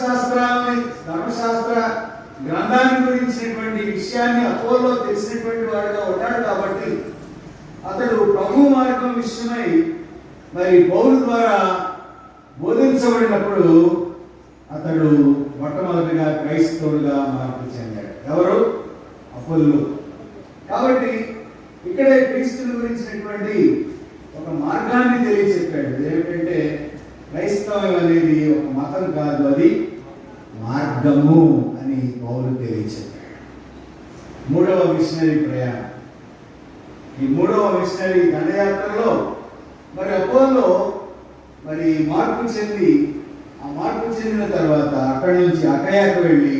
ధర్మశాస్త్ర గ్రంథాన్ని గురించినటువంటి విషయాన్ని అపోలో తెలిసినటువంటి వాడుగా ఉన్నాడు కాబట్టి అతడు ప్రభు మార్గం విషయమై మరి పౌలు ద్వారా బోధించబడినప్పుడు అతడు మొట్టమొదటిగా క్రైస్తవుడుగా మార్పు చెందాడు. ఎవరు? అపోలో. కాబట్టి ఇక్కడే క్రీస్తుని గురించినటువంటి ఒక మార్గాన్ని తెలియచెప్పాడు. ఏమిటంటే క్రైస్తవం అనేది ఒక మతం కాదు, అది మార్గము అని పౌలు తెలియచెప్పాడు. మూడవ మిషనరీ ప్రయాణం. ఈ మూడవ మిషనరీ దండయాత్రలో మరి అపోలో మరి మార్పు చెందిన తర్వాత అక్కడి నుంచి అకయాకు వెళ్ళి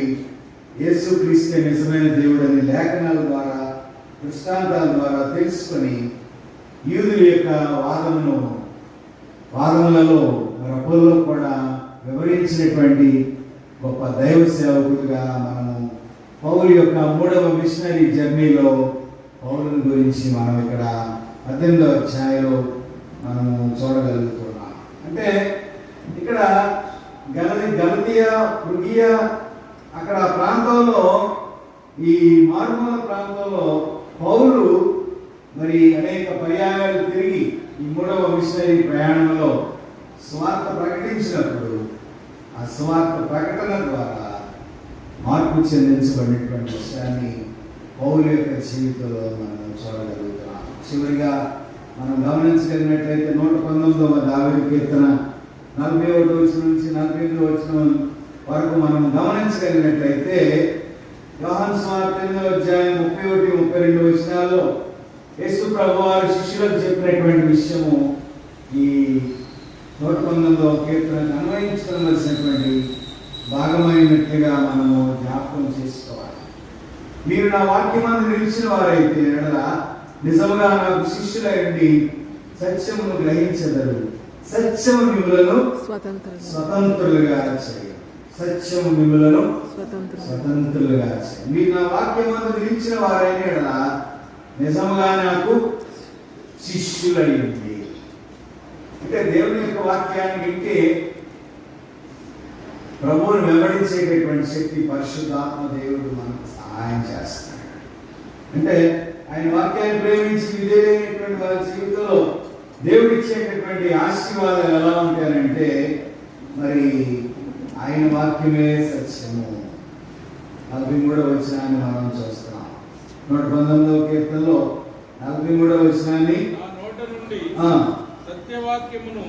యేసు క్రీస్తే నిజమైన దేవుడని లేఖనాల ద్వారా దృష్టాంతాల ద్వారా తెలుసుకొని యూదుల యొక్క వాదములలో మరి అపోలో కూడా వివరించినటువంటి గొప్ప దైవ సేవకులుగా మనము పౌలు యొక్క మూడవ మిషనరీ జర్నీలో పౌలుని గురించి మనం ఇక్కడ 18వ అధ్యాయంలో మనము చూడగలుగుతున్నాం. అంటే ఇక్కడ గలతియా, ఫ్రుగియా అక్కడ ప్రాంతంలో, ఈ మారుమూల ప్రాంతంలో పౌలు మరి అనేక పర్యాయాలు తిరిగి ఈ మూడవ మిషనరీ ప్రయాణంలో సువార్త ప్రకటించినప్పుడు ఆ సువార్త ప్రకటన ద్వారా మార్పు చెందించబడినటువంటి విషయాన్ని పౌలు యొక్క జీవితంలో మనం చూడగలుగుతున్నాం. చివరిగా మనం గమనించగలిగినట్లయితే 119వ దావీదు కీర్తన 41వ వచనం నుంచి 48వ వచనం వరకు మనం గమనించగలిగినట్లయితే యోహాను సువార్త 8వ అధ్యాయం 31, 32 వచనాల్లో యేసు ప్రభువారు శిష్యులకు చెప్పినటువంటి విషయము ఈ 119వ కీర్తనకు అన్వయించుకోవలసినటువంటి భాగమైనట్లుగా మనము జ్ఞాపకం చేసుకోవాలి. మీరు నా వాక్యమందు నిలిచిన వారైతే నిజముగా నాకు శిష్యులైండి సత్యమును గ్రహించెదరు, సత్యము మిమ్ములను స్వతంత్రులుగా చేయ. సత్యము మిమ్ములను స్వతంత్రులుగా చేయ. మీరు నా వాక్యమందు నిలిచిన వారైనా నిజముగా నాకు శిష్యులైంది. అంటే దేవుని యొక్క వాక్యాన్ని వింటే ప్రభువును వెంబడించేటటువంటి శక్తి పరిశుద్ధాత్మ దేవుడు మనకు సహాయం చేస్తాడు. అంటే ఆయన వాక్యాన్ని ప్రేమించి విధేయులైనటువంటి వారి జీవితంలో దేవుడు ఇచ్చేటటువంటి ఆశీర్వాదాలు ఎలా ఉంటాయంటే మరి ఆయన వాక్యమే సత్యము. 43వ వచనాన్ని మనం చూస్తున్నాం. 119వ కీర్తనలో 43వ వచనాన్ని సత్యవాక్యమును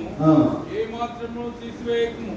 ఏ మాత్రము తీసివేయకము